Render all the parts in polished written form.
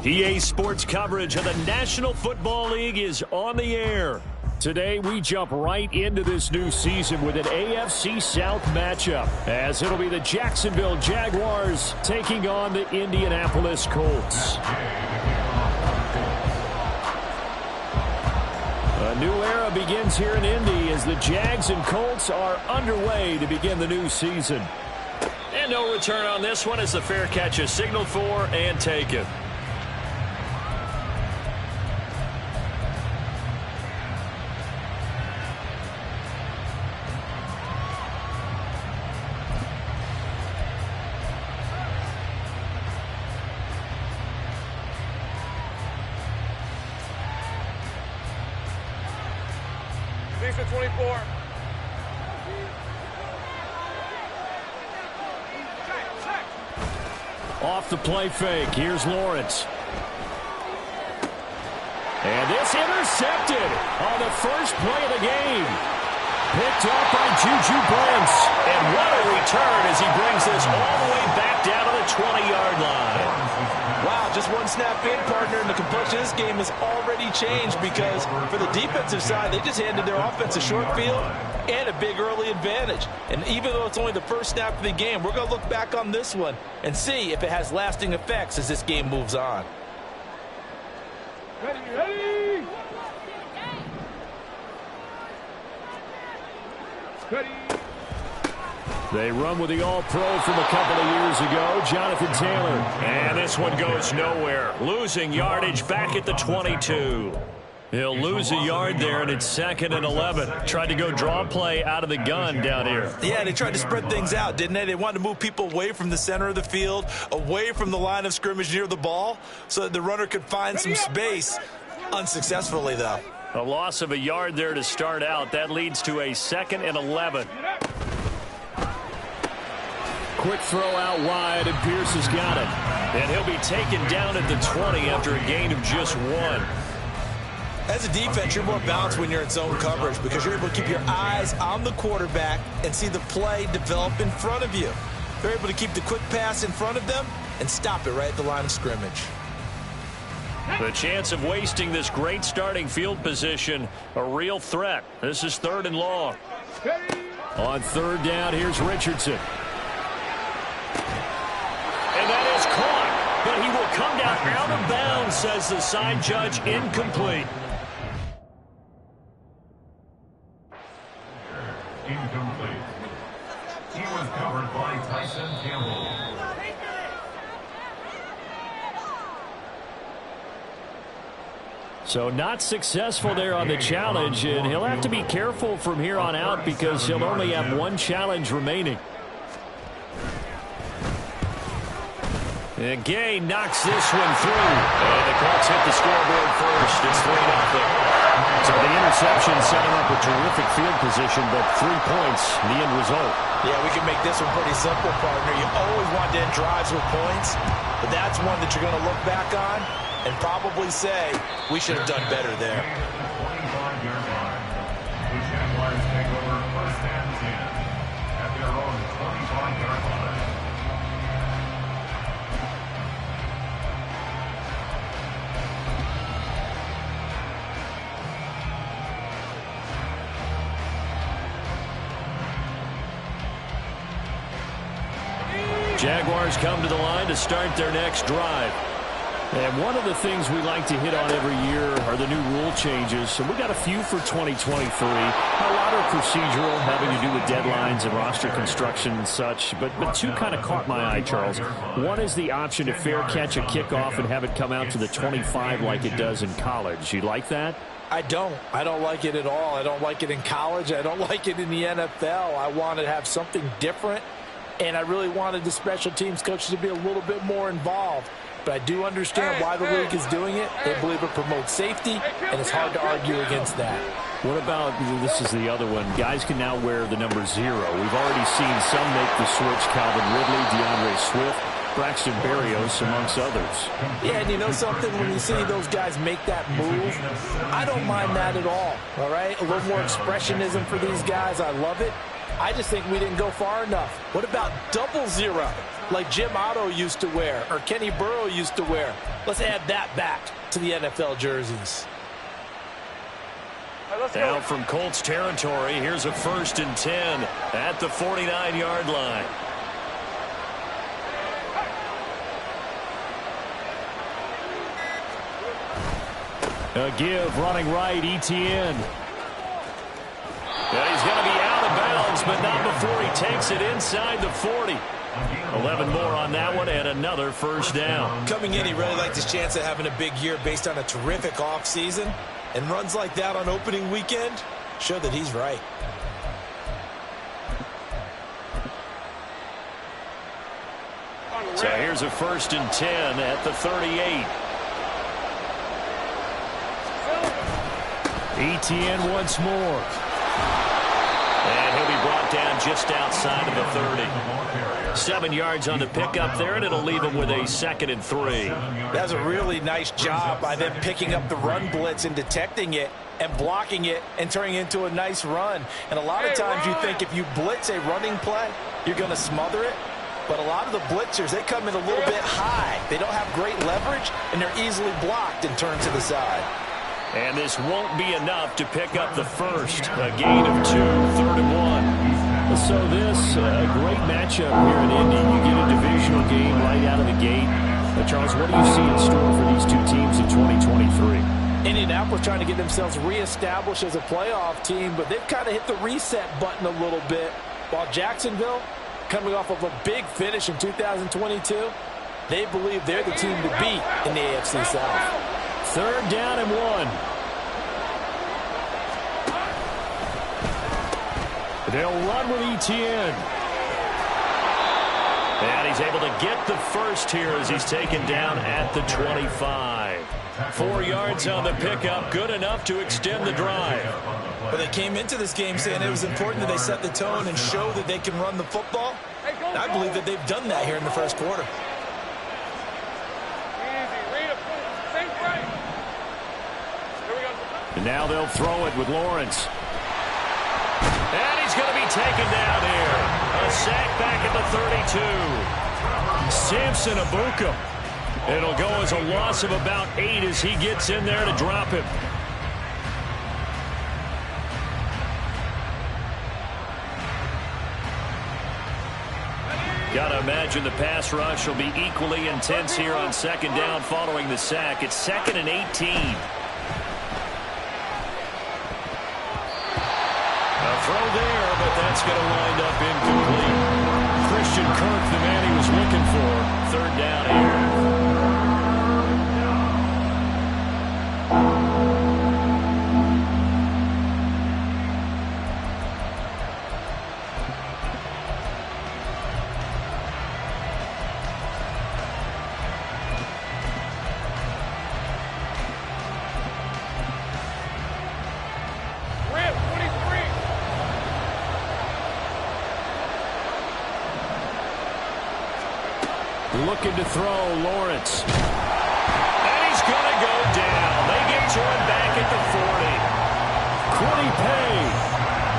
EA Sports coverage of the National Football League is on the air. Today, we jump right into this new season with an AFC South matchup, as it'll be the Jacksonville Jaguars taking on the Indianapolis Colts. A new era begins here in Indy as the Jags and Colts are underway to begin the new season. And no return on this one as the fair catch is signaled for and taken. Thanks for 24. Off the play fake. Here's Lawrence. And this intercepted on the first play of the game. Picked off by Juju Brents. And what a return as he brings this all the way back down to the 20-yard line. Wow, just one snap in, partner, and the complexion of this game has already changed because for the defensive side, they just handed their offense a short field and a big early advantage. And even though it's only the first snap of the game, we're going to look back on this one and see if it has lasting effects as this game moves on. Ready. They run with the All-Pro from a couple of years ago, Jonathan Taylor. And this one goes nowhere. Losing yardage back at the 22. He'll lose a yard there, and it's 2nd and 11. Tried to go draw play out of the gun down here. Yeah, they tried to spread things out, didn't they? They wanted to move people away from the center of the field, away from the line of scrimmage near the ball, so that the runner could find some space. Unsuccessfully, though. A loss of a yard there to start out. That leads to a 2nd and 11. Quick throw out wide, and Pierce has got it. And he'll be taken down at the 20 after a gain of just 1. As a defense, you're more balanced when you're in zone coverage because you're able to keep your eyes on the quarterback and see the play develop in front of you. They're able to keep the quick pass in front of them and stop it right at the line of scrimmage. The chance of wasting this great starting field position, a real threat. This is 3rd and long. On 3rd down, here's Richardson. And that is caught, but he will come down out of bounds, says the side judge, incomplete. Incomplete. He was covered by Tyson Campbell. So not successful there on the challenge, and he'll have to be careful from here on out because he'll only have 1 challenge remaining. And Gay knocks this one through. And the Colts hit the scoreboard first. It's 3-0. So the interception setting up a terrific field position, but 3 points, the end result. Yeah, we can make this one pretty simple, partner. You always want to end drives with points, but that's one that you're going to look back on and probably say, we should have done better there. 25-yard line. The Jaguars take over 1st and 10 at their own 25-yard line. Jaguars come to the line to start their next drive. And one of the things we like to hit on every year are the new rule changes. So we got a few for 2023. A lot are procedural, having to do with deadlines and roster construction and such. But 2 kind of caught my eye, Charles. One is the option to fair catch a kickoff and have it come out to the 25 like it does in college. You like that? I don't like it at all. I don't like it in college. I don't like it in the NFL. I want to have something different. And I really wanted the special teams coaches to be a little bit more involved. But I do understand why the league is doing it. They believe it promotes safety, and it's hard to argue against that. What about, this is the other one, guys can now wear the number 0. We've already seen some make the switch, Calvin Ridley, DeAndre Swift, Braxton Berrios, amongst others. Yeah, and you know something? When you see those guys make that move, I don't mind that at all right? A little more expressionism for these guys. I love it. I just think we didn't go far enough. What about double zero, like Jim Otto used to wear or Kenny Burrow used to wear? Let's add that back to the NFL jerseys. Now from Colts territory, here's a 1st and 10 at the 49-yard line. A give, running right, Etienne. And he's going to be out of bounds, but not before he takes it inside the 40. 11 more on that one, and another 1st down. Coming in, he really liked his chance of having a big year based on a terrific offseason. And runs like that on opening weekend show that he's right. So here's a 1st and 10 at the 38. Etienne once more. And he'll be brought down just outside of the 30. 7 yards on the pickup there, and it'll leave him with a 2nd and 3. That's a really nice job by them picking up the run blitz and detecting it and blocking it and turning it into a nice run. And a lot of times you think if you blitz a running play, you're going to smother it. But a lot of the blitzers, they come in a little bit high. They don't have great leverage, and they're easily blocked and turned to the side. And this won't be enough to pick up the first. A gain of 2, 3rd and 1. So this, a great matchup here in Indy. You get a divisional game right out of the gate. Charles, what do you see in store for these two teams in 2023? Indianapolis trying to get themselves reestablished as a playoff team, but they've kind of hit the reset button a little bit. While Jacksonville, coming off of a big finish in 2022, they believe they're the team to beat in the AFC South. 3rd down and 1. They'll run with Etienne. And he's able to get the first here as he's taken down at the 25. 4 yards on the pickup, good enough to extend the drive. But they came into this game saying it was important that they set the tone and show that they can run the football. And I believe that they've done that here in the first quarter. And now they'll throw it with Lawrence. And he's going to be taken down here. A sack back at the 32. Samson Abuka. It'll go as a loss of about 8 as he gets in there to drop him. Got to imagine the pass rush will be equally intense here on 2nd down following the sack. It's 2nd and 18. Throw there, but that's going to wind up incomplete. Christian Kirk, the man he was looking for. 3rd down here. Looking to throw, Lawrence. And he's going to go down. They get to him back at the 40. Quiddy Pay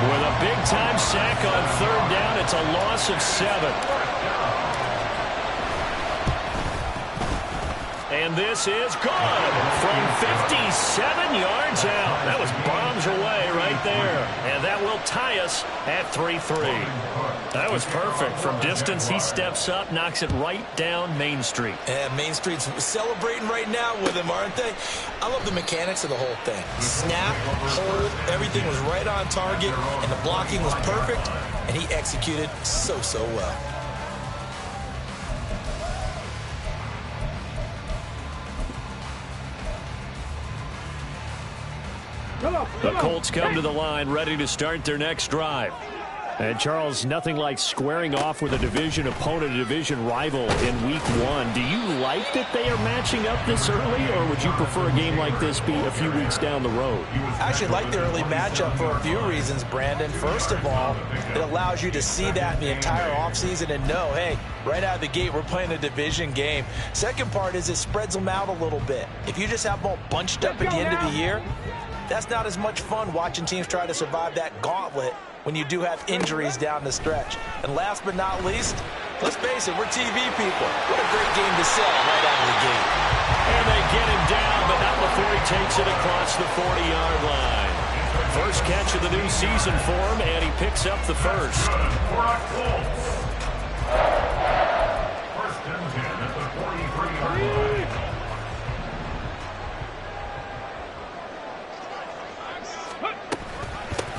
with a big-time sack on 3rd down. It's a loss of 7. And this is good from 57 yards out. That was bombs away right there. And that will tie us at 3-3. That was perfect. From distance, he steps up, knocks it right down Main Street. And Main Street's celebrating right now with him, aren't they? I love the mechanics of the whole thing. Snap, hold, everything was right on target, and the blocking was perfect, and he executed so well. The Colts come to the line ready to start their next drive. And, Charles, nothing like squaring off with a division opponent, a division rival in Week 1. Do you like that they are matching up this early, or would you prefer a game like this be a few weeks down the road? I actually like the early matchup for a few reasons, Brandon. First of all, it allows you to see that in the entire offseason and know, hey, right out of the gate, we're playing a division game. Second part is it spreads them out a little bit. If you just have them all bunched up at the end of the year, That's not as much fun watching teams try to survive that gauntlet when you do have injuries down the stretch. And last but not least, let's face it, we're TV people. What a great game to sell right out of the gate. And they get him down, but not before he takes it across the 40-yard line. First catch of the new season for him, and he picks up the first. For our Colts. First and 10 at the 43-yard line.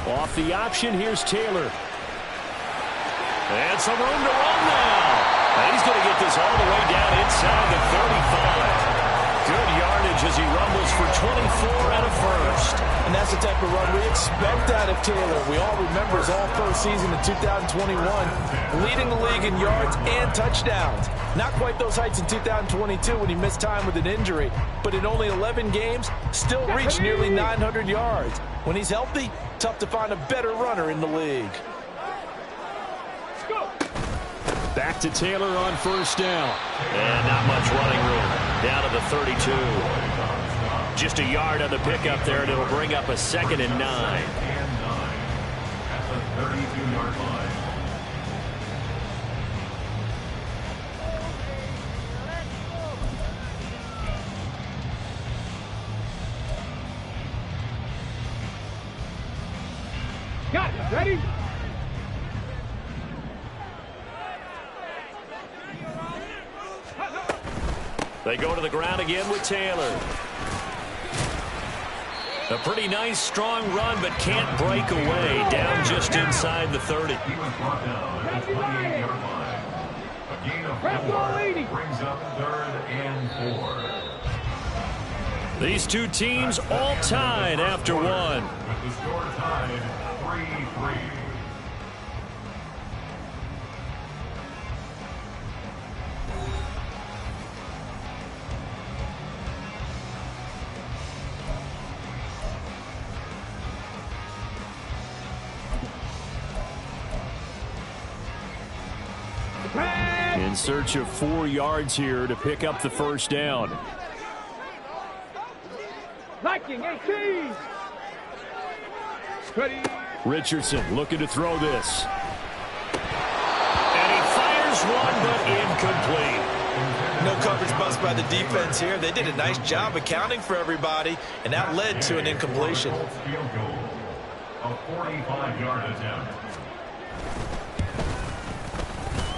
Off the option, here's Taylor. And some room to run now. And he's going to get this all the way down inside the 35. Good yardage as he rumbles for 24 and a first. And that's the type of run we expect out of Taylor. We all remember his all-pro season in 2021, leading the league in yards and touchdowns. Not quite those heights in 2022 when he missed time with an injury, but in only 11 games, still reached nearly 900 yards. When he's healthy, tough to find a better runner in the league. Back to Taylor on first down. And not much running room. Down to the 32. Just a yard on the pickup there, and it'll bring up a 2nd and 9. At the 32-yard line. Got it. Ready? They go to the ground again with Taylor. A pretty nice, strong run, but can't break away. Down just inside the 30. He was brought down at the 28-yard line. A gain of 4 brings up 3rd and 4. These two teams all tied after one. With the score tied 3-3. In search of 4 yards here to pick up the first down. Liking 18. Ready? Richardson looking to throw this. And he fires one, but incomplete. No coverage bust by the defense here. They did a nice job accounting for everybody, and that led to an incompletion. Field goal. A 45-yard attempt.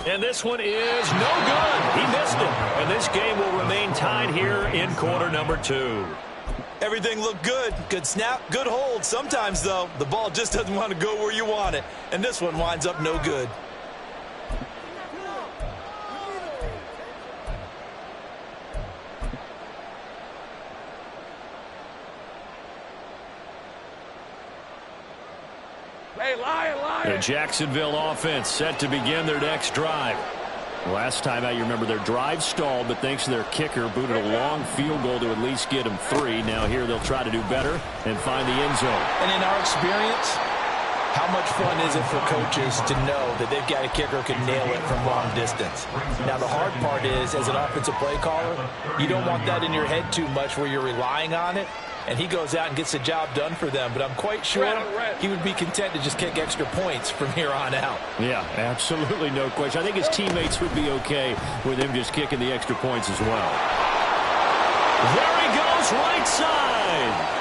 And this one is no good. He missed it. And this game will remain tied here in quarter number 2. Everything looked good. Good snap, good hold. Sometimes, though, the ball just doesn't want to go where you want it. And this one winds up no good. Hey, lion. The Jacksonville offense set to begin their next drive. Last time out, you remember their drive stalled, but thanks to their kicker, booted a long field goal to at least get them 3. Now here they'll try to do better and find the end zone. And in our experience, how much fun is it for coaches to know that they've got a kicker who can nail it from long distance? Now, the hard part is, as an offensive play caller, you don't want that in your head too much where you're relying on it. And he goes out and gets the job done for them. But I'm quite sure he would be content to just kick extra points from here on out. Yeah, absolutely no question. I think his teammates would be okay with him just kicking the extra points as well. There he goes, right side.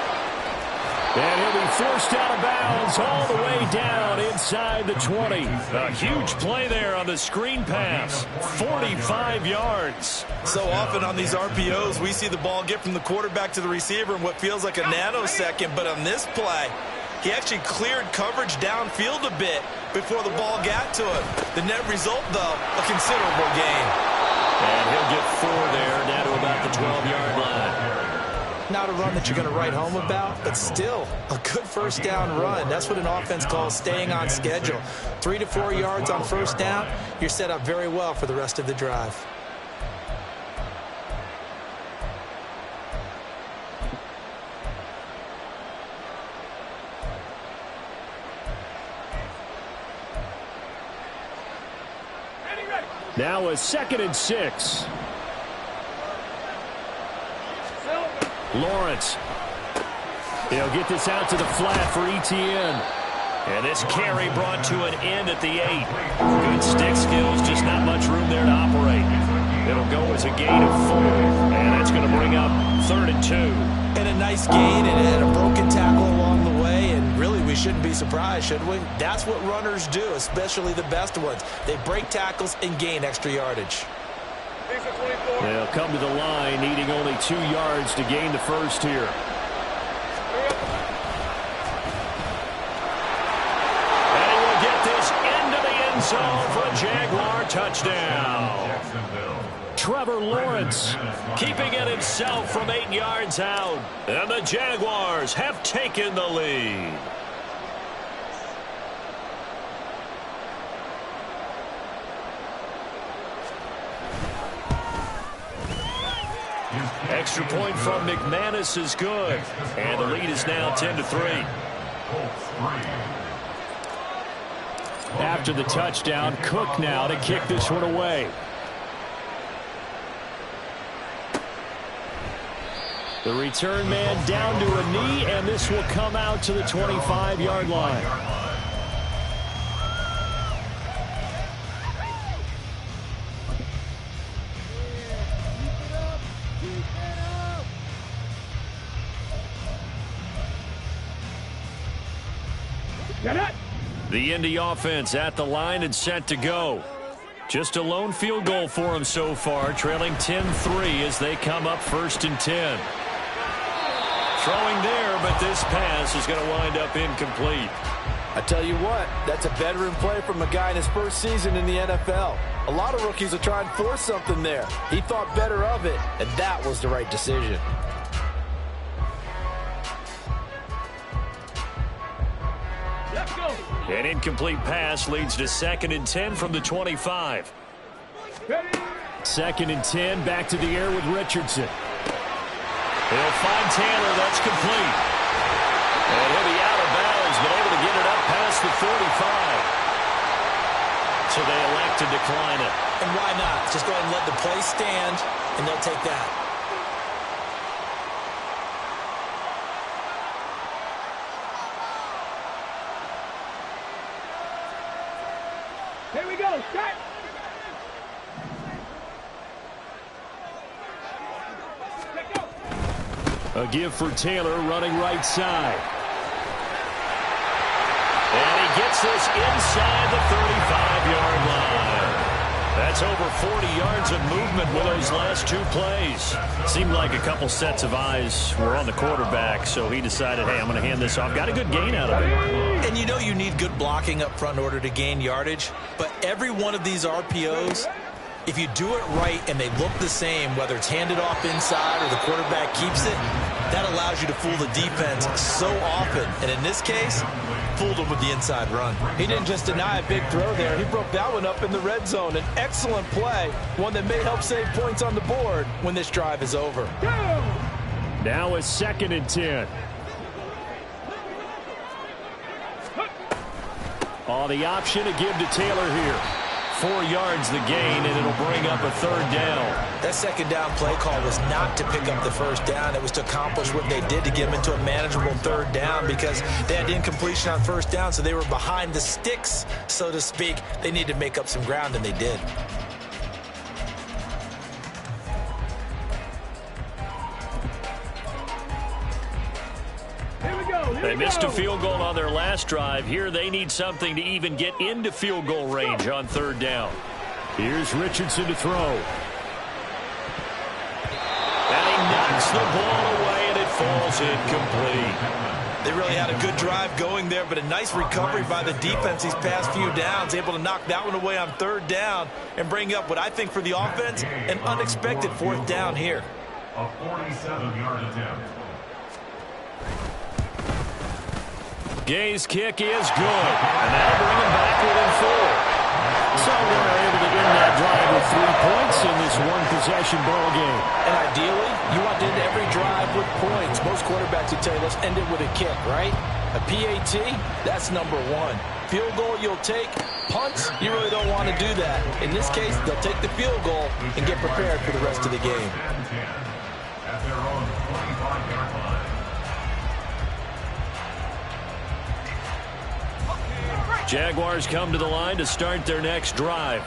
And he'll be forced out of bounds all the way down inside the 20. A huge play there on the screen pass. 45 yards. So often on these RPOs, we see the ball get from the quarterback to the receiver in what feels like a nanosecond. But on this play, he actually cleared coverage downfield a bit before the ball got to him. The net result, though, a considerable gain. And he'll get 4 there, down to about the 12-yard line. Not a run that you're going to write home about, but still a good first down run. That's what an offense calls staying on schedule. 3 to 4 yards on first down, you're set up very well for the rest of the drive. Now a 2nd and 6. Lawrence. He'll get this out to the flat for ETN. And this carry brought to an end at the 8. Good stick skills, just not much room there to operate. It'll go as a gain of 4. And that's going to bring up 3rd and 2. And a nice gain, and it had a broken tackle along the way, and really we shouldn't be surprised, should we? That's what runners do, especially the best ones. They break tackles and gain extra yardage. They'll come to the line, needing only 2 yards to gain the first here. And he will get this into the end zone for a Jaguar touchdown. Trevor Lawrence keeping it himself from 8 yards out. And the Jaguars have taken the lead. Extra point from McManus is good. And the lead is now 10-3. After the touchdown, Cook now to kick this one away. The return man down to a knee, and this will come out to the 25-yard line. The Indy offense at the line and set to go. Just a lone field goal for them so far, trailing 10-3 as they come up 1st and 10. Throwing there, but this pass is going to wind up incomplete. I tell you what, that's a veteran play from a guy in his first season in the NFL. A lot of rookies will try and force something there. He thought better of it, and that was the right decision. An incomplete pass leads to 2nd and 10 from the 25. 2nd and 10, back to the air with Richardson. He'll find Taylor, that's complete. And he'll be out of bounds, but able to get it up past the 45. So they elect to decline it. And why not? Just go ahead and let the play stand, and they'll take that. Here we go, start. A give for Taylor running right side. And he gets this inside the 35-yard line. That's over 40 yards of movement with those last 2 plays. Seemed like a couple sets of eyes were on the quarterback, so he decided, hey, I'm going to hand this off. Got a good gain out of it. And you know you need good blocking up front in order to gain yardage, but every one of these RPOs, if you do it right and they look the same, whether it's handed off inside or the quarterback keeps it, that allows you to fool the defense so often. And in this case, fooled him with the inside run. He didn't just deny a big throw there. He broke that one up in the red zone. An excellent play, one that may help save points on the board when this drive is over. Now a 2nd and 10. Oh, the option to give to Taylor here. 4 yards the gain, and it'll bring up a 3rd down. That 2nd down play call was not to pick up the 1st down. It was to accomplish what they did to get them into a manageable 3rd down because they had incompletion on 1st down, so they were behind the sticks, so to speak. They needed to make up some ground, and they did. They missed a field goal on their last drive. Here they need something to even get into field goal range on 3rd down. Here's Richardson to throw. And he knocks the ball away, and it falls incomplete. They really had a good drive going there, but a nice recovery by the defense these past few downs, able to knock that one away on 3rd down and bring up what I think for the offense, an unexpected 4th down here. A 47-yard attempt. Gay's kick is good, and that'll bring him back within 4. So they're able to end that drive with 3 points in this one-possession ball game. And ideally, you want to end every drive with points. Most quarterbacks would tell you, let's end it with a kick, right? A PAT, that's number 1. Field goal you'll take. Punts, you really don't want to do that. In this case, they'll take the field goal and get prepared for the rest of the game. At their own 25-yard line. Jaguars come to the line to start their next drive.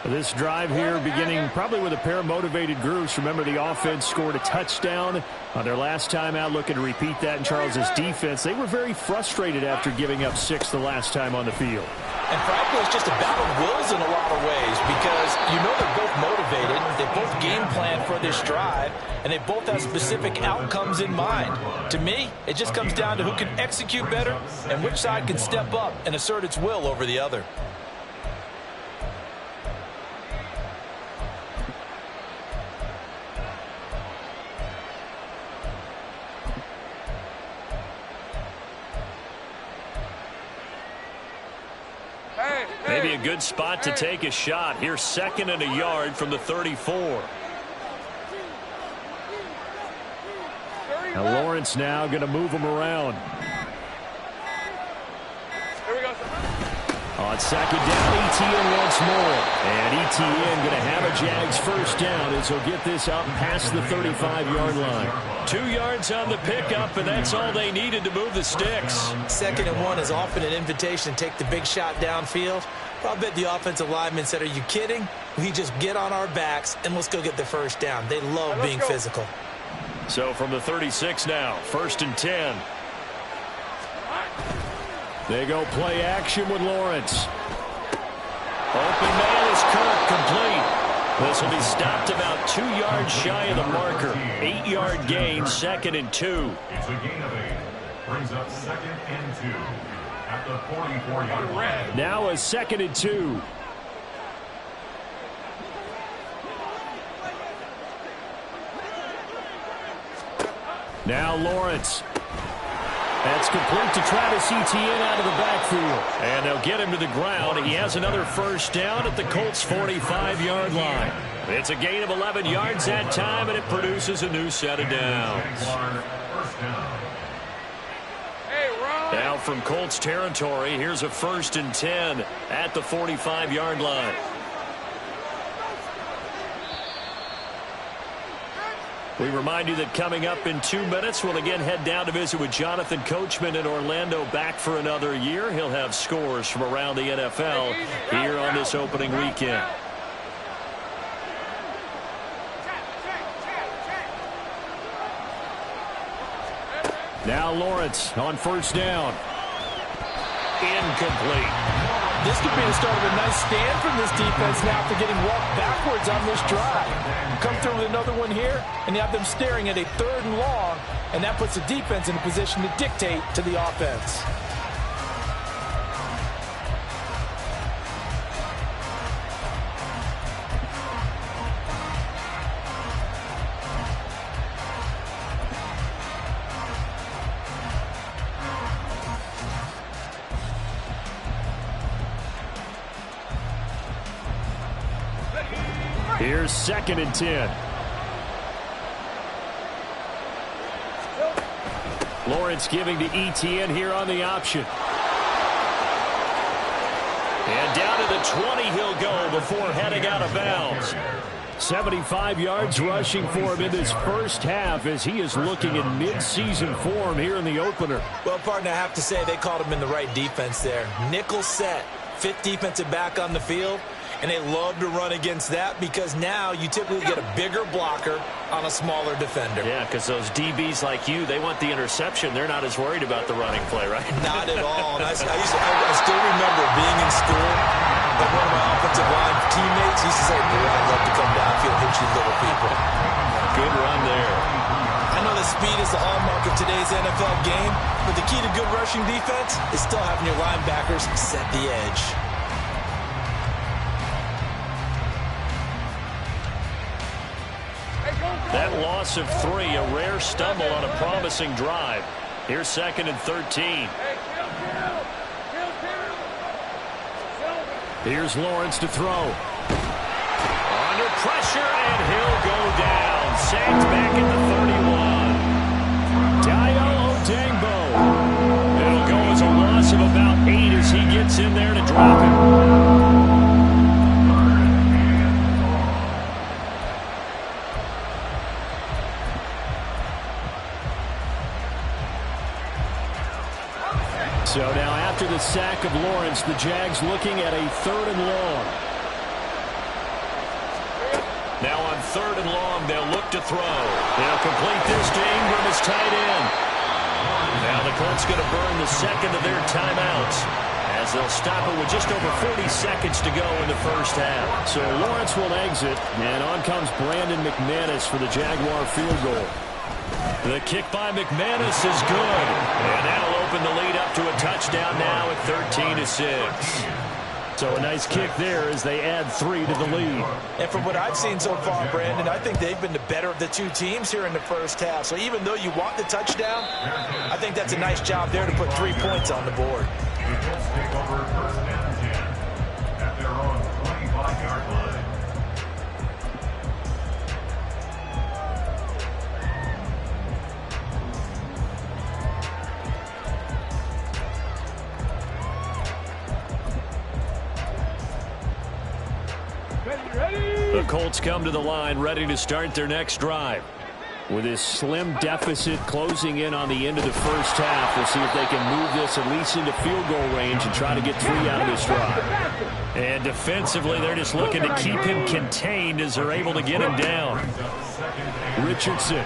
This drive here beginning probably with a pair of motivated groups. Remember, the offense scored a touchdown on their last time out, looking to repeat that in Charles's defense. They were very frustrated after giving up 6 the last time on the field. And frankly, it's just a battle of wills in a lot of ways because you know they're both motivated. They both game plan for this drive, and they both have specific outcomes in mind. To me, it just comes down to who can execute better and which side can step up and assert its will over the other. Maybe a good spot to take a shot. Here's 2nd and a yard from the 34. Now Lawrence now going to move him around. Here we go. On 2nd down, ETN once more. And ETN going to have a Jags first down as he'll get this up past the 35-yard line. 2 yards on the pickup, and that's all they needed to move the sticks. 2nd and 1 is often an invitation to take the big shot downfield. But I bet the offensive lineman said, are you kidding? We just get on our backs and let's go get the first down. They love being physical. So from the 36 now, 1st and 10. They go play action with Lawrence. Open man is Kirk, complete. This will be stopped about 2 yards shy of the marker. 8-yard gain, 2nd and 2. It's a gain of 8. Brings up 2nd and 2 at the 44-yard line. Now a 2nd and 2. Now Lawrence. That's complete to Travis Etienne out of the backfield. And they'll get him to the ground. He has another first down at the Colts' 45-yard line. It's a gain of 11 yards that time, and it produces a new set of downs. Now from Colts territory, here's a 1st and 10 at the 45-yard line. We remind you that coming up in 2 minutes, we'll again head down to visit with Jonathan Coachman in Orlando, back for another year. He'll have scores from around the NFL here on this opening weekend. Now Lawrence on 1st down. Incomplete. This could be the start of a nice stand from this defense now after getting walked backwards on this drive. Come through with another one here, and you have them staring at a 3rd and long, and that puts the defense in a position to dictate to the offense. Here's 2nd and 10. Lawrence giving to Etienne here on the option. And down to the 20 he'll go before heading out of bounds. 75 yards rushing for him in this first half as he is looking in mid-season form here in the opener. Well, partner, I have to say they called him in the right defense there. Nickel set, 5th defensive back on the field. And they love to run against that because now you typically get a bigger blocker on a smaller defender. Yeah, because those DBs like you, they want the interception. They're not as worried about the running play, right? Not at all. And I still remember being in school, and one of my offensive line teammates used to say, boy, I'd love to come downfield and hit you little people. Good run there. I know that speed is the hallmark of today's NFL game, but the key to good rushing defense is still having your linebackers set the edge. That loss of 3, a rare stumble on a promising drive. Here's 2nd and 13. Here's Lawrence to throw. Under pressure, and he'll go down. Sacked back at the 31. Dayo Odeyingbo. It'll go as a loss of about 8 as he gets in there to drop it. So now after the sack of Lawrence, the Jags looking at a 3rd and long. Now on 3rd and long, they'll look to throw. They'll complete this to Ingram as tight end. Now the Colts going to burn the second of their timeouts, as they'll stop it with just over 40 seconds to go in the first half. So Lawrence will exit, and on comes Brandon McManus for the Jaguar field goal. The kick by McManus is good, and that'll open the lead up to a touchdown now at 13-6. So a nice kick there as they add 3 to the lead. And from what I've seen so far, Brandon, I think they've been the better of the two teams here in the first half. So even though you want the touchdown, I think that's a nice job there to put 3 points on the board. The Colts take over 1st and 10 at their own 25-yard line. The Colts come to the line ready to start their next drive. With this slim deficit closing in on the end of the first half, we'll see if they can move this at least into field goal range and try to get 3 out of this drive. And defensively, they're just looking to keep him contained as they're able to get him down. Richardson.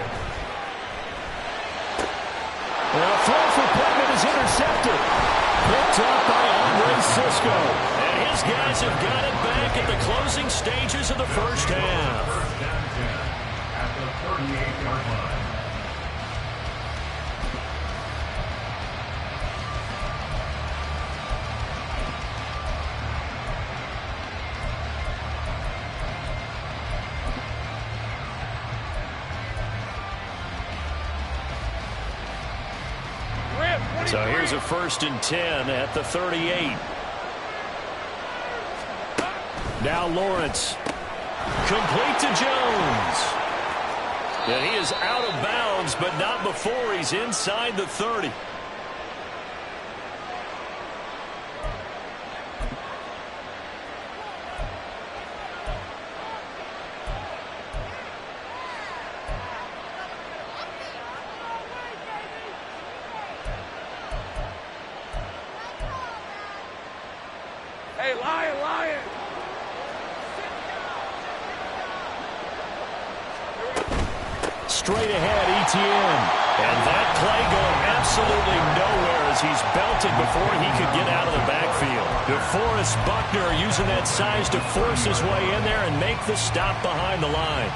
A throw for Pittman is intercepted. Picked up by Andre Sisco. And his guys have got it back at the closing stages of the first half. At the 38-yard line. So here's a 1st and 10 at the 38. Now Lawrence. Complete to Jones. And he is out of bounds, but not before he's inside the 30. Hey, Lion, Lion. Straight ahead, Etienne. And that play going absolutely nowhere as he's belted before he could get out of the backfield. DeForest Buckner using that size to force his way in there and make the stop behind the line.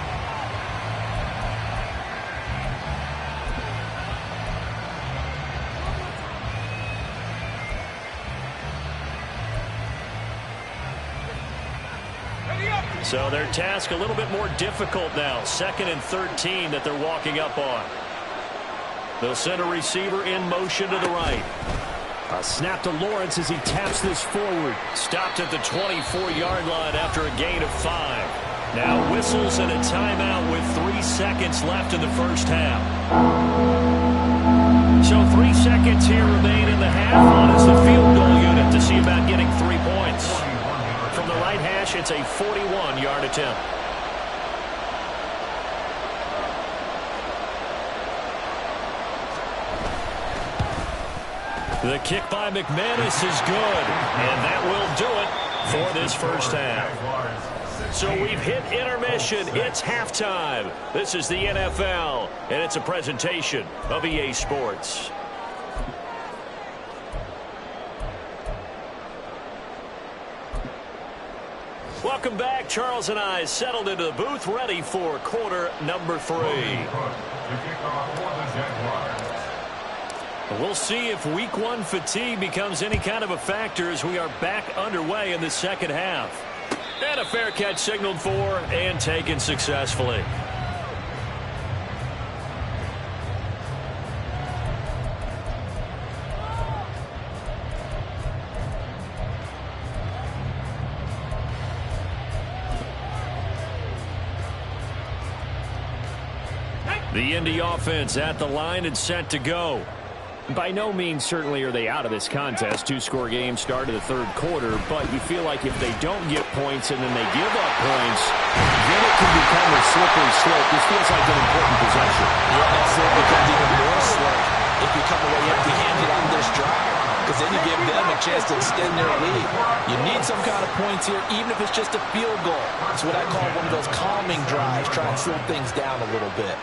So their task a little bit more difficult now. 2nd and 13 that they're walking up on. They'll send a receiver in motion to the right. A snap to Lawrence as he taps this forward. Stopped at the 24-yard line after a gain of 5. Now whistles and a timeout with 3 seconds left in the first half. So 3 seconds here remain in the half. On is the field goal unit to see about getting 3 points. From the right hash, it's a 41-yard attempt. The kick by McManus is good, and that will do it for this first half. So we've hit intermission. It's halftime. This is the NFL, and it's a presentation of EA Sports. Welcome back. Charles and I settled into the booth, ready for quarter number 3. We'll see if week 1 fatigue becomes any kind of a factor as we are back underway in the second half. And a fair catch signaled for and taken successfully. The Indy offense at the line and set to go. By no means certainly are they out of this contest. 2-score game start of the 3rd quarter, but you feel like if they don't get points and then they give up points, then it can become a slippery slope. This feels like an important possession. Yeah, that slope becomes even more slow if you come away empty-handed on this drive. because then you give them a chance to extend their lead. You need some kind of points here, even if it's just a field goal. It's what I call one of those calming drives, try and slow things down a little bit.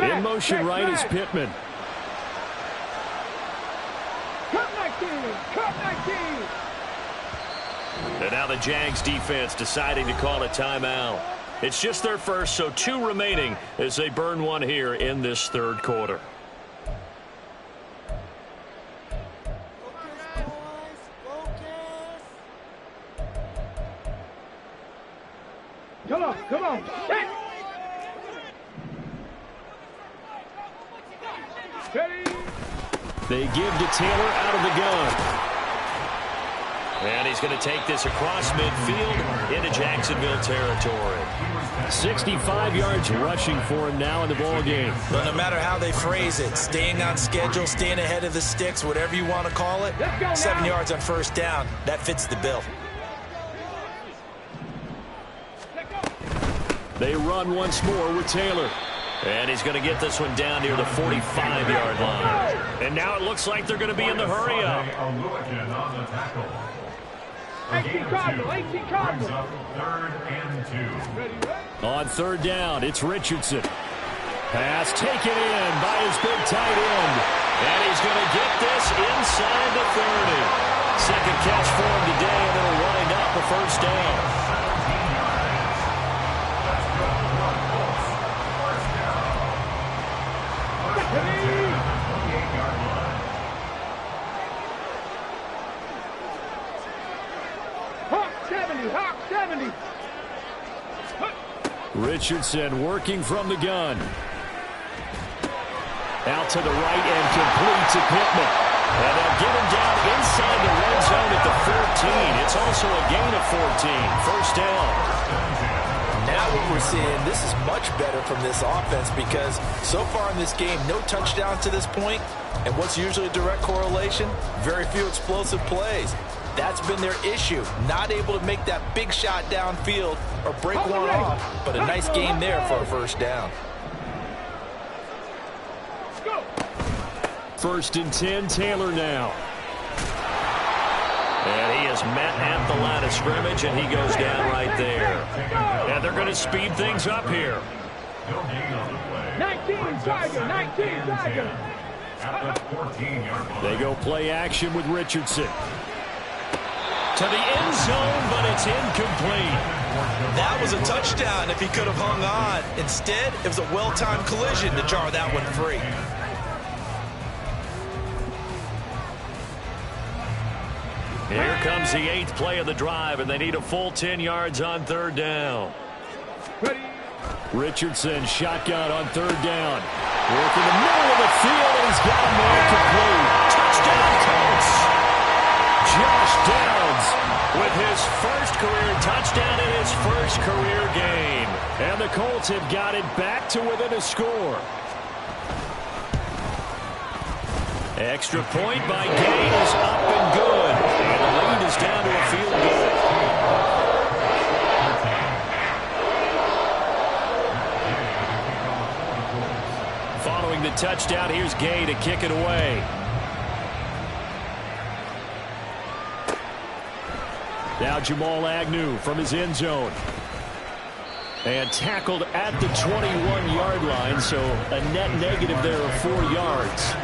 In motion right is Pittman. Cut 19! Cut 19! And now the Jags defense deciding to call a timeout. It's just their first, so 2 remaining as they burn one here in this third quarter. Come on, come on. Set. Ready. They give to Taylor out of the gun. And he's going to take this across midfield into Jacksonville territory. 65 yards rushing for him now in the ball game. But no matter how they phrase it, staying on schedule, staying ahead of the sticks, whatever you want to call it, 7 yards on first down, that fits the bill. They run once more with Taylor. And he's going to get this one down near the 45-yard line. And now it looks like they're going to be in the hurry-up. 18 Cardinal, 18 Cardinal. On third down, it's Richardson. Pass taken in by his big tight end. And he's going to get this inside the 30. Second catch for him today, and it'll wind up a first down. Richardson working from the gun. Out to the right and complete to Pittman. And they'll get him down inside the red zone at the 14. It's also a gain of 14. First down. Now what we're seeing, this is much better from this offense because so far in this game, no touchdowns to this point. And what's usually a direct correlation? Very few explosive plays. That's been their issue. Not able to make that big shot downfield or break one off, but a nice game there for a first down. First and 10, Taylor now. And he is met at the line of scrimmage, and he goes down right there. And they're going to speed things up here. 19 Tiger, 19 Tiger. They go play action with Richardson. To the end zone, but it's incomplete. That was a touchdown if he could have hung on. Instead, it was a well-timed collision to jar that one free. Here comes the 8th play of the drive, and they need a full 10 yards on third down. Richardson shotgun on third down. Working the middle of the field, and he's got him there complete. Touchdown, Colts! Josh Downs with his first career touchdown in his first career game. And the Colts have got it back to within a score. Extra point by Gay is up and good. And the lead is down to a field goal. Following the touchdown, here's Gay to kick it away. Now Jamal Agnew from his end zone. And tackled at the 21-yard line, so a net negative there of 4 yards.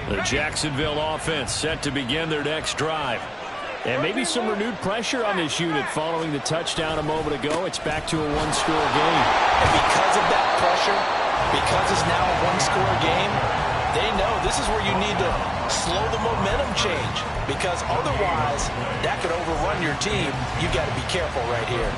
The Jacksonville offense set to begin their next drive. And maybe some renewed pressure on this unit following the touchdown a moment ago. It's back to a one-score game. And because of that pressure, because it's now a one-score game, they know this is where you need to slow the momentum change. Because otherwise, that could overrun your team. You've got to be careful right here.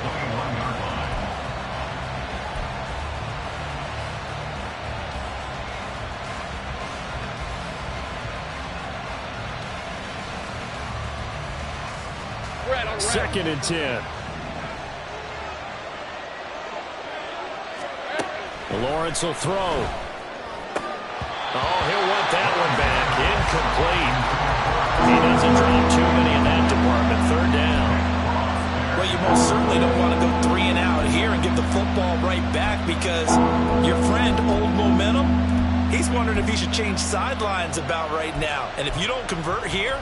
Second and 10. Lawrence will throw. Oh, he'll want that one back. Incomplete. He doesn't drop too many in that department. certainly don't want to go 3 and out here and give the football right back, because your friend, Old Momentum, he's wondering if he should change sidelines about right now. And if you don't convert here,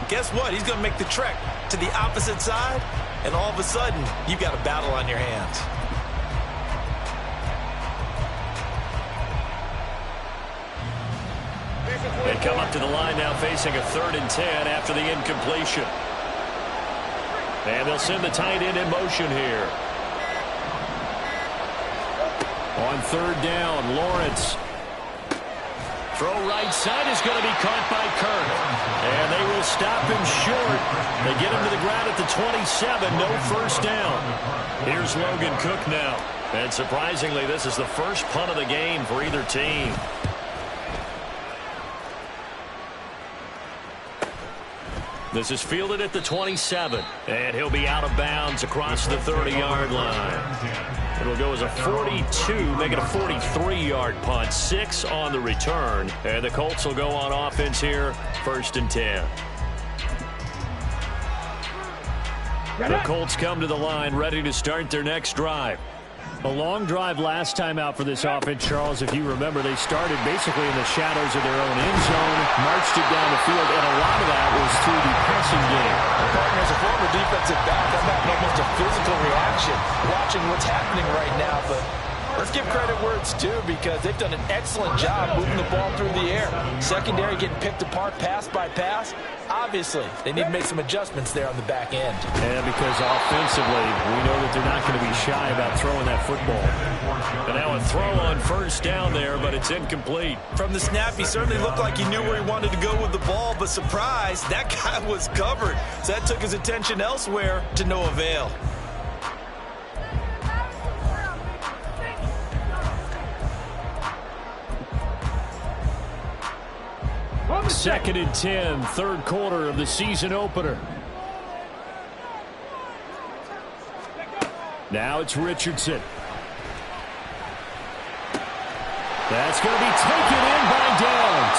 guess what? He's going to make the trek to the opposite side, and all of a sudden, you've got a battle on your hands. They come up to the line now facing a 3rd and 10 after the incompletion. And they'll send the tight end in motion here. On 3rd down, Lawrence. Throw right side is going to be caught by Kirk. And they will stop him short. They get him to the ground at the 27. No first down. Here's Logan Cook now. And surprisingly, this is the first punt of the game for either team. This is fielded at the 27. And he'll be out of bounds across the 30-yard line. It'll go as a 42, make it a 43-yard punt. 6 on the return. And the Colts will go on offense here, 1st and 10. The Colts come to the line ready to start their next drive. A long drive last time out for this offense, Charles. If you remember, they started basically in the shadows of their own end zone, marched it down the field, and a lot of that was through the passing game. As a former defensive back, I'm having almost a physical reaction watching what's happening right now, but let's give credit where it's due, because they've done an excellent job moving the ball through the air. Secondary getting picked apart pass by pass. Obviously, they need to make some adjustments there on the back end. And because offensively, we know that they're not going to be shy about throwing that football. And now a throw on 1st down there, but it's incomplete. From the snap, he certainly looked like he knew where he wanted to go with the ball, but surprise, that guy was covered. So that took his attention elsewhere to no avail. 2nd and 10, 3rd quarter of the season opener. Now it's Richardson. That's going to be taken in by Downs.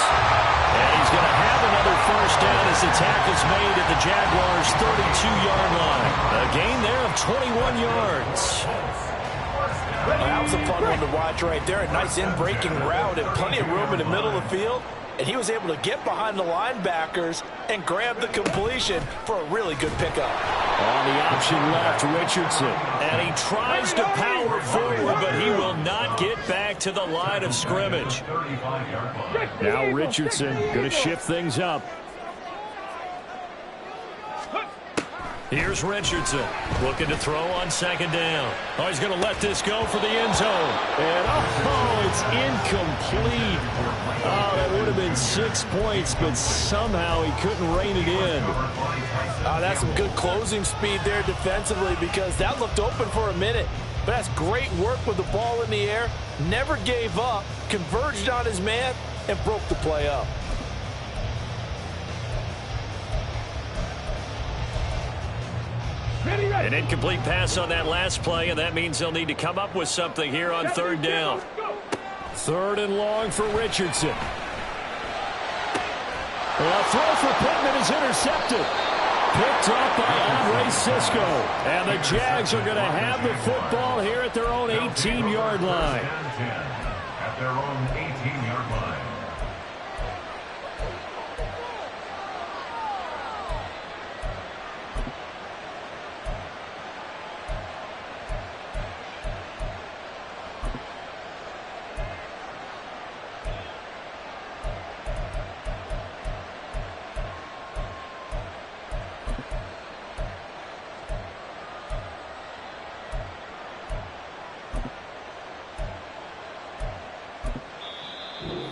And he's going to have another first down as the tackle's made at the Jaguars' 32-yard line. A gain there of 21 yards. That was a fun one to watch right there. A nice in-breaking route and plenty of room in the middle of the field. And he was able to get behind the linebackers and grab the completion for a really good pickup. On the option left, Richardson. And he tries to power forward, but he will not get back to the line of scrimmage. Now Richardson going to shift things up. Here's Richardson looking to throw on 2nd down. Oh, he's going to let this go for the end zone. And, it's incomplete. Oh, that would have been 6 points, but somehow he couldn't rein it in. That's some good closing speed there defensively, because that looked open for a minute. But that's great work with the ball in the air. Never gave up, converged on his man, and broke the play up. An incomplete pass on that last play, and that means they'll need to come up with something here on 3rd down. 3rd and long for Richardson. A throw for Pittman is intercepted. Picked up by Andre Cisco. And the Jags are going to have the football here at their own 18-yard line. At their own 18-yard line.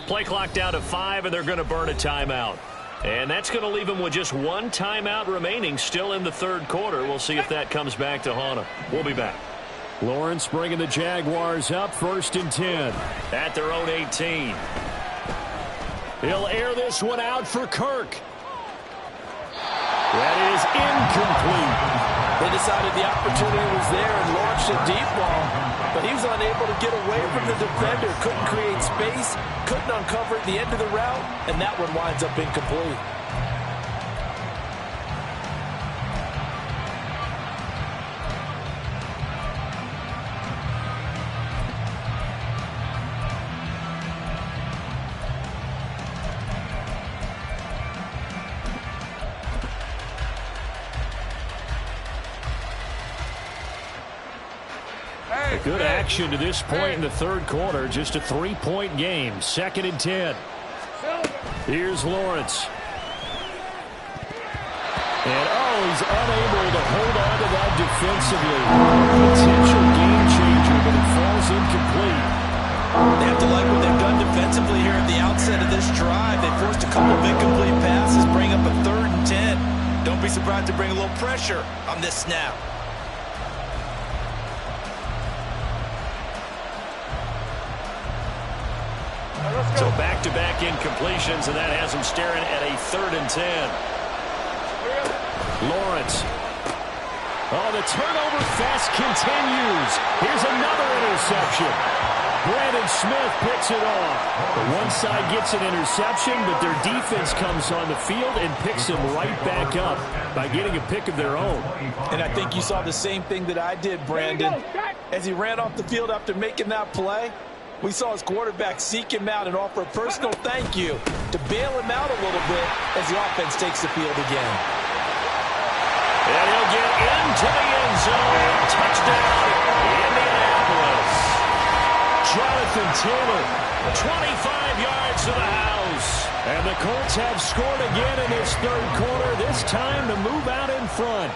Play clock down to 5, and they're going to burn a timeout. And that's going to leave them with just 1 timeout remaining still in the 3rd quarter. We'll see if that comes back to haunt them. We'll be back. Lawrence bringing the Jaguars up, 1st and 10 at their own 18. He'll air this one out for Kirk. That is incomplete. They decided the opportunity was there and launched a deep ball, but he was unable to get away from the defender, couldn't create space, couldn't uncover the end of the route, and that one winds up incomplete. Good action to this point in the third quarter. Just a 3-point game. 2nd and 10. Here's Lawrence. And, he's unable to hold on to that defensively. Potential game changer, but it falls incomplete. They have to like what they've done defensively here at the outset of this drive. They forced a couple of incomplete passes, bring up a 3rd and 10. Don't be surprised to bring a little pressure on this snap. So back-to-back incompletions, and that has him staring at a 3rd and 10. Lawrence. Oh, the turnover fest continues. Here's another interception. Brandon Smith picks it off. The one side gets an interception, but their defense comes on the field and picks them right back up by getting a pick of their own. And I think you saw the same thing that I did, Brandon. As he ran off the field after making that play, we saw his quarterback seek him out and offer a personal thank you to bail him out a little bit as the offense takes the field again. And he'll get into the end zone. Touchdown, Indianapolis. Jonathan Taylor, 25 yards to the house. And the Colts have scored again in this third quarter, this time to move out in front.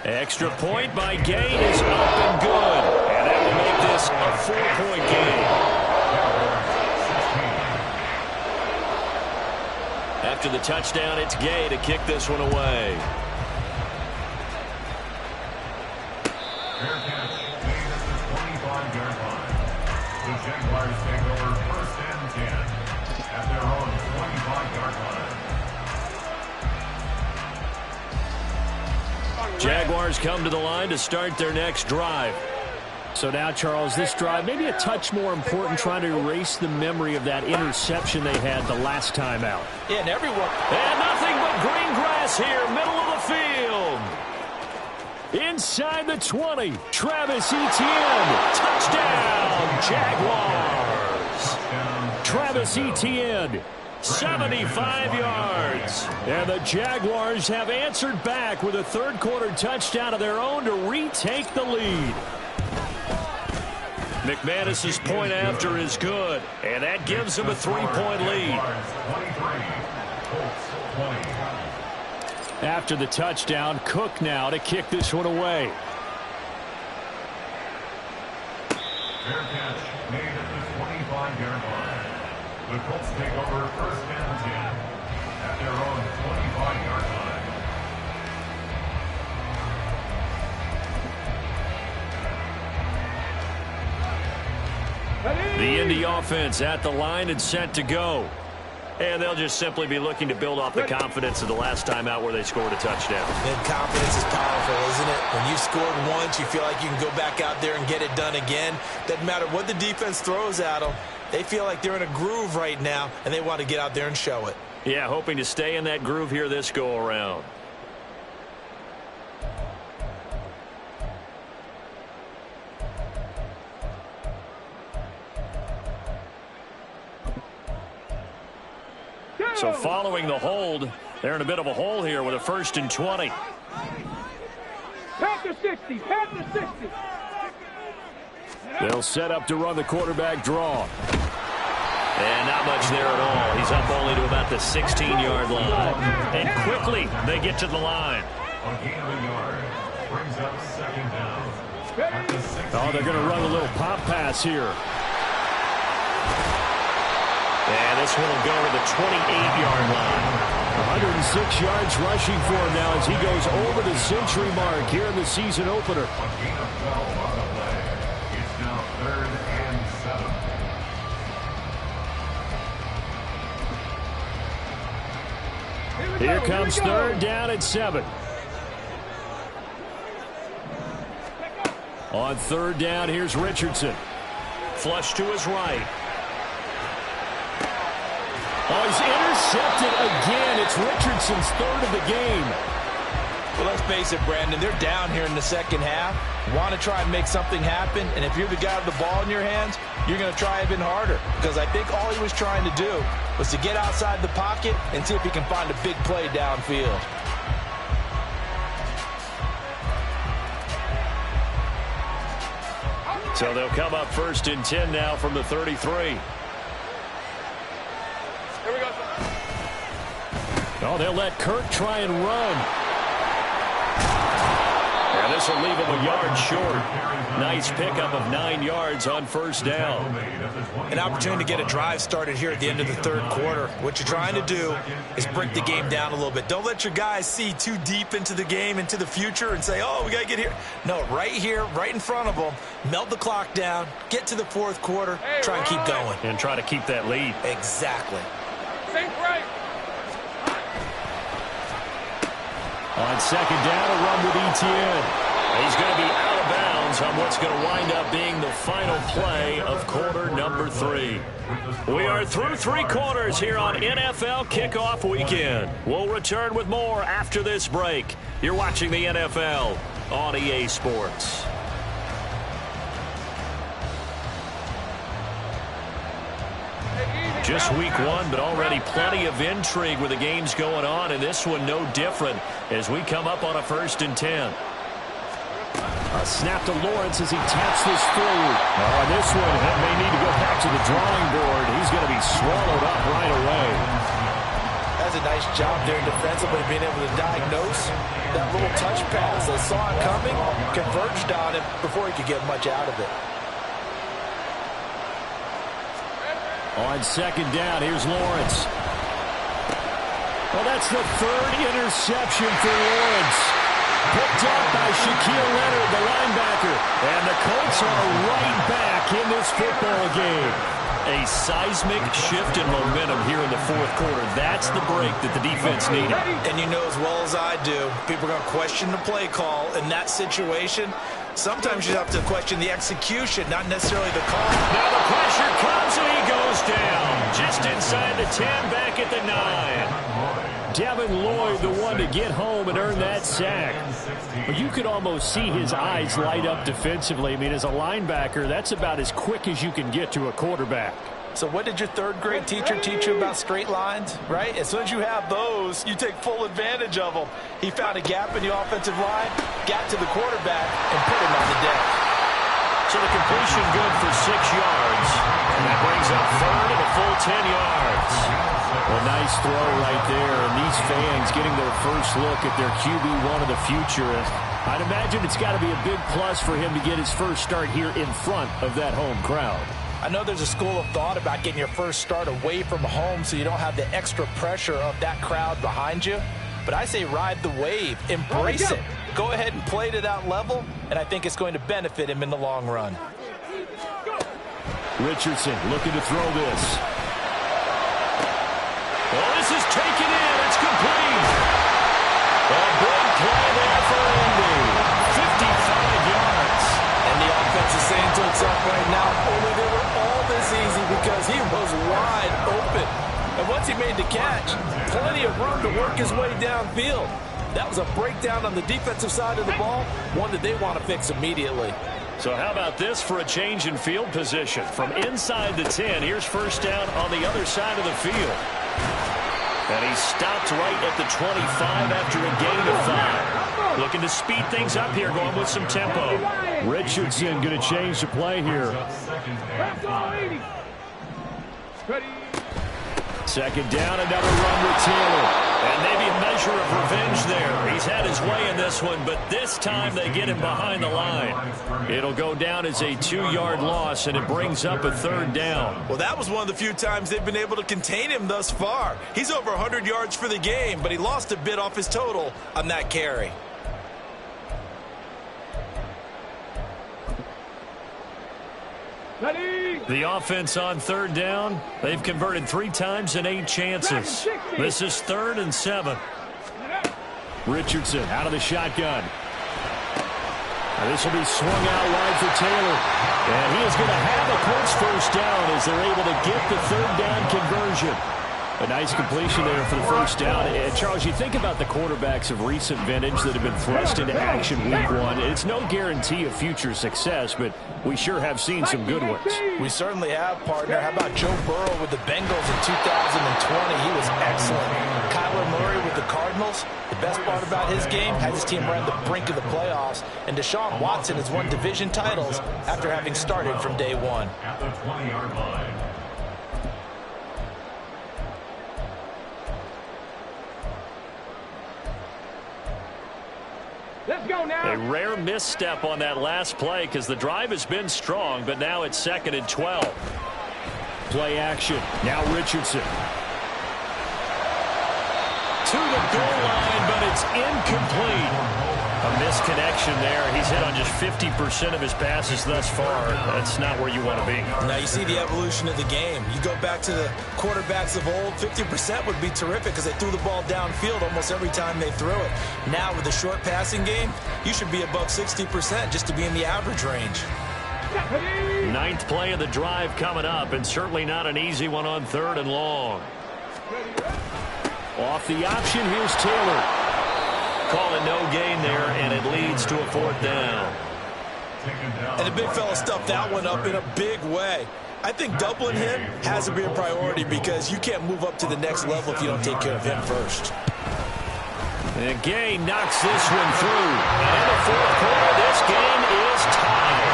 Extra point by Gain is up and good. And that will make this a 4-point game. After the touchdown, it's Gay to kick this one away. Fair catch made at the 25-yard line. The Jaguars take over 1st and 10 at their own 25-yard line. Jaguars come to the line to start their next drive. So now, Charles, this drive maybe a touch more important, trying to erase the memory of that interception they had the last time out. Yeah, and everyone. And nothing but green grass here, middle of the field. Inside the 20, Travis Etienne. Touchdown, Jaguars. Travis Etienne, 75 yards. And the Jaguars have answered back with a third quarter touchdown of their own to retake the lead. McManus's point after is good, and that gives him a 3-point lead. After the touchdown, Cook now to kick this one away. Fair catch made at the 25-yard line. The Colts take over 1st and 10 at their own 25-yard line. The Indy offense at the line and set to go. And they'll just simply be looking to build off the confidence of the last time out where they scored a touchdown. And confidence is powerful, isn't it? When you've scored once, you feel like you can go back out there and get it done again. Doesn't matter what the defense throws at them. They feel like they're in a groove right now, and they want to get out there and show it. Yeah, hoping to stay in that groove here this go-around. So following the hold, they're in a bit of a hole here with a 1st and 20. Past the 60, past the 60. They'll set up to run the quarterback draw. And not much there at all. He's up only to about the 16-yard line. And quickly, they get to the line. A gain of a yard brings up 2nd down. At the 16. Oh, they're going to run a little pop pass here. And this one will go to the 28-yard line. 106 yards rushing for him now as he goes over the century mark here in the season opener. A gain of 12 on the play. It's now 3rd and 7. Here comes 3rd down at 7. On 3rd down, here's Richardson. Flush to his right. Oh, he's intercepted again. It's Richardson's 3rd of the game. Well, let's face it, Brandon. They're down here in the second half. Want to try and make something happen. And if you're the guy with the ball in your hands, you're going to try even harder. Because I think all he was trying to do was to get outside the pocket and see if he can find a big play downfield. So they'll come up 1st and 10 now from the 33. Here we go. Oh, they'll let Kirk try and run. And this will leave him a yard short. Nice pickup of 9 yards on 1st down. An opportunity to get a drive started here at the end of the 3rd quarter. What you're trying to do is break the game down a little bit. Don't let your guys see too deep into the game, into the future, and say, oh, we got to get here. No, right here, right in front of them, melt the clock down, get to the 4th quarter, try and keep going. And try to keep that lead. Exactly. Think right. On 2nd down, a run with Etienne. He's going to be out of bounds on what's going to wind up being the final play of quarter number 3. We are through 3 quarters here on NFL Kickoff Weekend. We'll return with more after this break. You're watching the NFL on EA Sports. Just week 1, but already plenty of intrigue with the games going on, and this one no different as we come up on a 1st and 10. A snap to Lawrence as he taps this forward. Oh, this one may need to go back to the drawing board. He's going to be swallowed up right away. That's a nice job there defensively, being able to diagnose that little touch pass. They saw it coming, converged on it before he could get much out of it. On 2nd down, here's Lawrence. Well, that's the 3rd interception for Lawrence. Picked up by Shaquille Leonard, the linebacker. And the Colts are right back in this football game. A seismic shift in momentum here in the 4th quarter. That's the break that the defense needed. And you know as well as I do, people are going to question the play call in that situation. Sometimes you have to question the execution, not necessarily the call. Now the pressure comes and he goes down. Just inside the 10, back at the 9. Devin Lloyd, the one to get home and earn that sack. But you could almost see his eyes light up defensively. I mean, as a linebacker, that's about as quick as you can get to a quarterback. So what did your 3rd grade teacher teach you about straight lines, right? As soon as you have those, you take full advantage of them. He found a gap in the offensive line, got to the quarterback, and put him on the deck. So the completion good for 6 yards. And that brings up 3rd and a full 10 yards. A nice throw right there. And these fans getting their first look at their QB1 of the future. I'd imagine it's got to be a big plus for him to get his first start here in front of that home crowd. I know there's a school of thought about getting your first start away from home so you don't have the extra pressure of that crowd behind you. But I say ride the wave. Embrace it. Go ahead and play to that level, and I think it's going to benefit him in the long run. Richardson looking to throw this. Oh, this is taken in. It's complete. A big play there for Indy. 55 yards. And the offense is saying to itself right now, only they were all this easy because he was wide open. And once he made the catch, plenty of room to work his way downfield. That was a breakdown on the defensive side of the ball, one that they want to fix immediately. So how about this for a change in field position? From inside the 10, here's 1st down on the other side of the field. And he stopped right at the 25 after a gain of 5. Looking to speed things up here, going with some tempo. Richardson going to change the play here. 2nd down, another run with Taylor. And maybe a measure of revenge there. He's had his way in this one, but this time they get him behind the line. It'll go down as a 2-yard loss, and it brings up a 3rd down. Well, that was one of the few times they've been able to contain him thus far. He's over 100 yards for the game, but he lost a bit off his total on that carry. The offense on 3rd down, they've converted 3 times in 8 chances. This is 3rd and 7. Richardson out of the shotgun. And this will be swung out wide for Taylor. And he is going to have a Colts 1st down as they're able to get the 3rd down conversion. A nice completion there for the first down. And Charles, you think about the quarterbacks of recent vintage that have been thrust into action week one. It's no guarantee of future success, but we sure have seen some good ones. We certainly have, partner. How about Joe Burrow with the Bengals in 2020? He was excellent. Kyler Murray with the Cardinals. The best part about his game, had his team around the brink of the playoffs. And Deshaun Watson has won division titles after having started from day one. At the 20-yard line. Let's go now. A rare misstep on that last play because the drive has been strong, but now it's 2nd and 12. Play action. Now Richardson. To the goal line, but it's incomplete. A misconnection there. He's hit on just 50% of his passes thus far. That's not where you want to be. Now you see the evolution of the game. You go back to the quarterbacks of old, 50% would be terrific because they threw the ball downfield almost every time they threw it. Now with the short passing game, you should be above 60% just to be in the average range. 9th play of the drive coming up, and certainly not an easy one on 3rd and long. Off the option, here's Taylor. Calling no gain there, and it leads to a 4th down. And the big fella stuffed that one up in a big way. I think doubling him has to be a priority because you can't move up to the next level if you don't take care of him first. And Gay knocks this one through. And in the 4th quarter, this game is tied.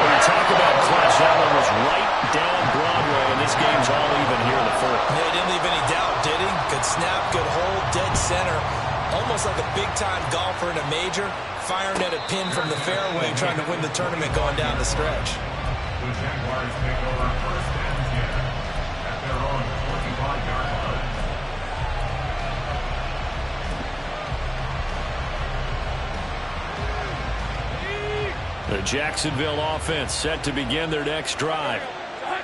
When you talk about clutch, that one was right down Broadway, and this game's all even here in the 4th. Yeah, he didn't leave any doubt, did he? Good snap, good hold, dead center. Almost like a big-time golfer in a major, firing at a pin from the fairway, trying to win the tournament going down the stretch. The Jaguars take over 1st and 10 at their own 25-yard line. The Jacksonville offense set to begin their next drive.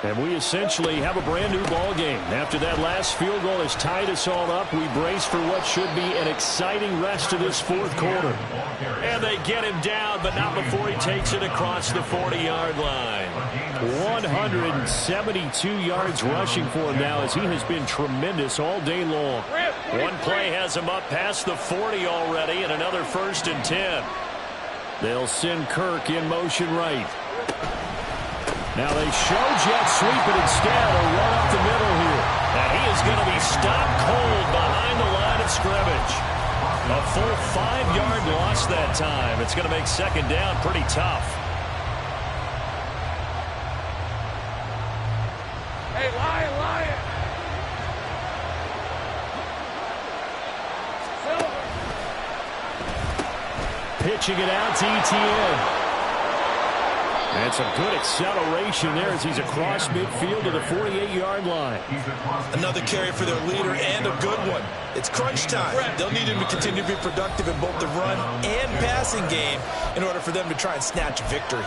And we essentially have a brand new ball game. After that last field goal has tied us all up, we brace for what should be an exciting rest of this 4th quarter. And they get him down, but not before he takes it across the 40-yard line. 172 yards rushing for him now as he has been tremendous all day long. One play has him up past the 40 already, and another 1st and 10. They'll send Kirk in motion right. Now they show jet sweep, but instead a run up the middle here. And he is going to be stopped cold behind the line of scrimmage. A full 5-yard loss that time. It's going to make 2nd down pretty tough. Hey, Lion, Lion. Pitching it out to ETN. And some good acceleration there as he's across midfield to the 48-yard line. Another carry for their leader and a good one. It's crunch time. They'll need him to continue to be productive in both the run and passing game in order for them to try and snatch victory.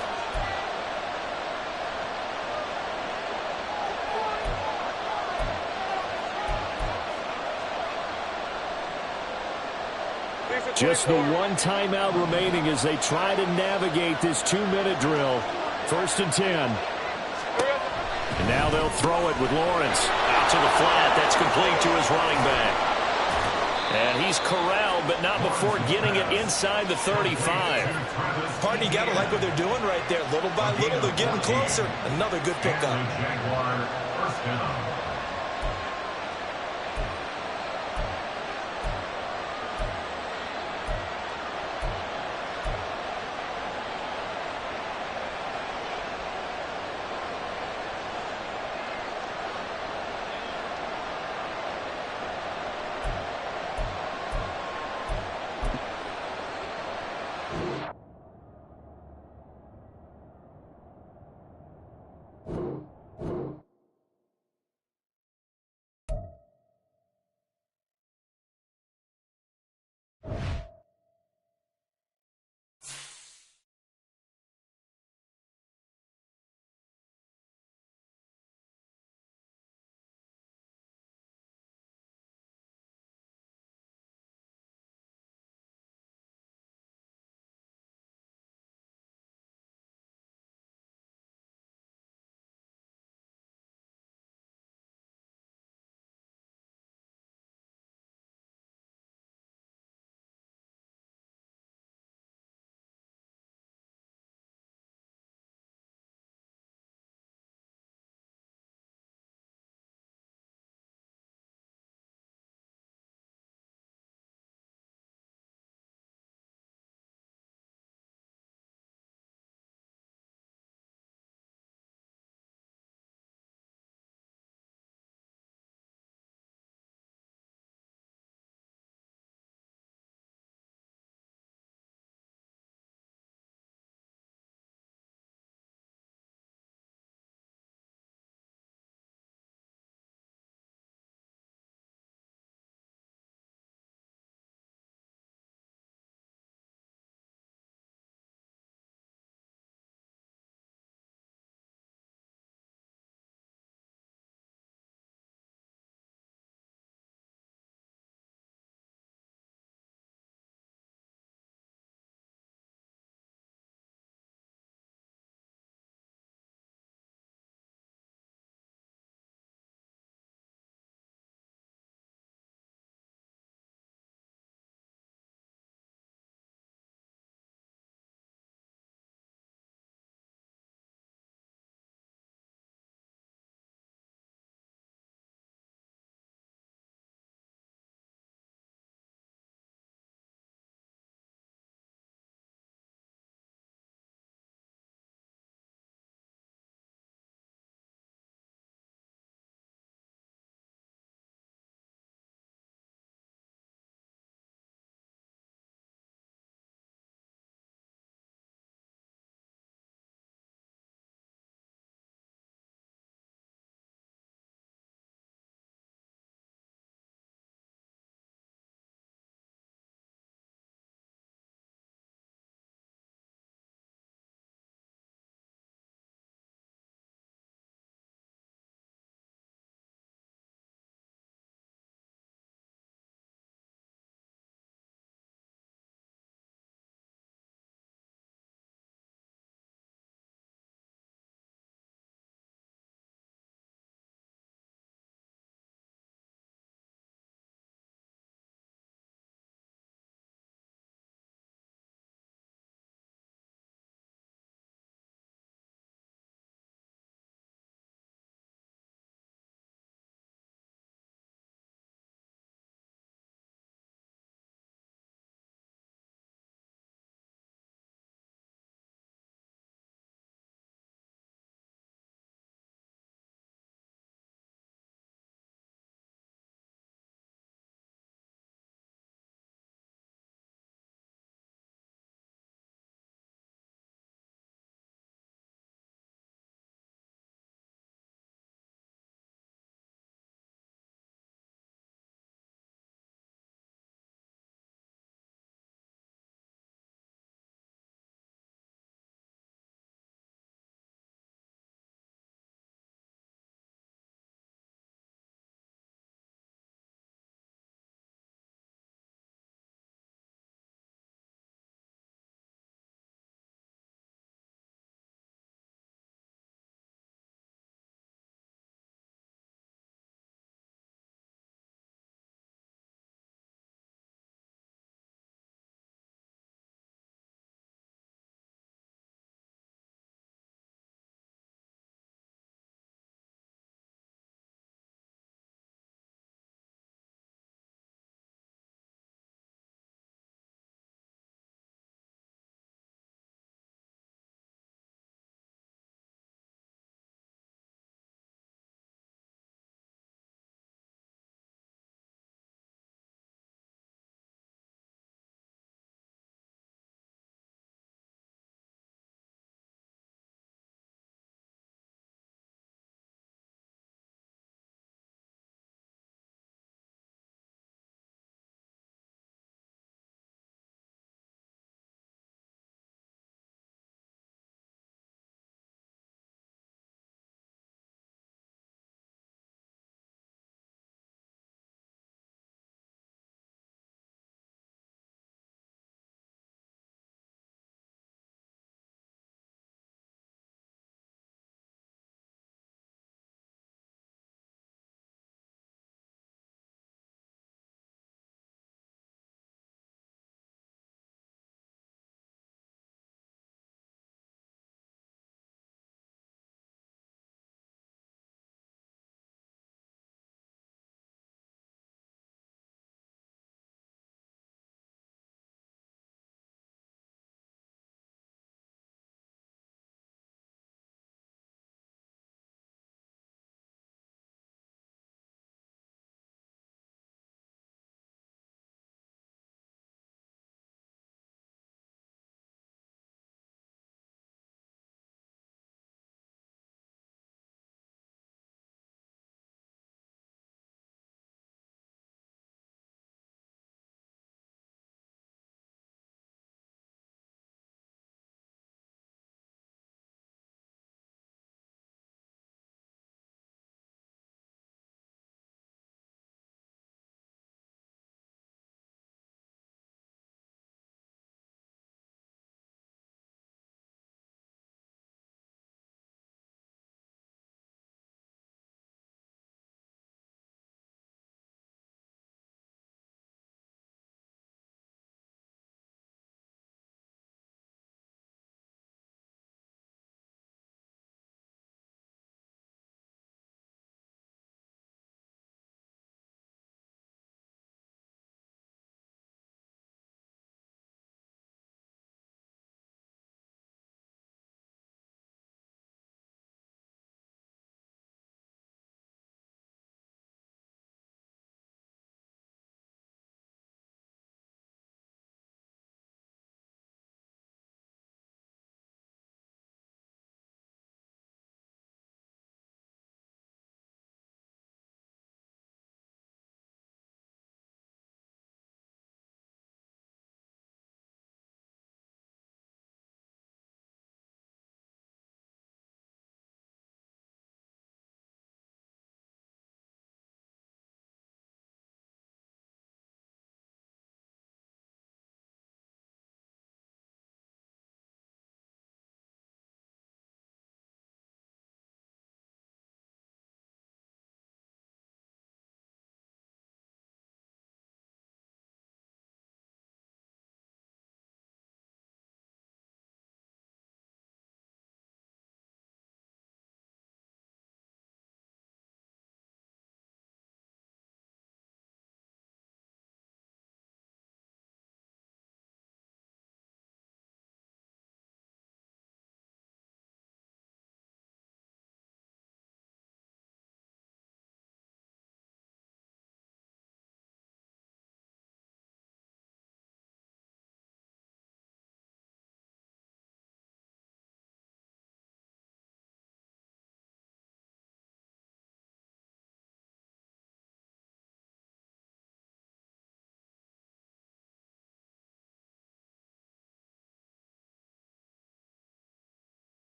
Just the one timeout remaining as they try to navigate this 2-minute drill. 1st and 10. And now they'll throw it with Lawrence. Out to the flat. That's complete to his running back. And he's corralled, but not before getting it inside the 35. Pardon, you got to like what they're doing right there. Little by little, they're getting closer. Another good pickup. Jaguar 1st down.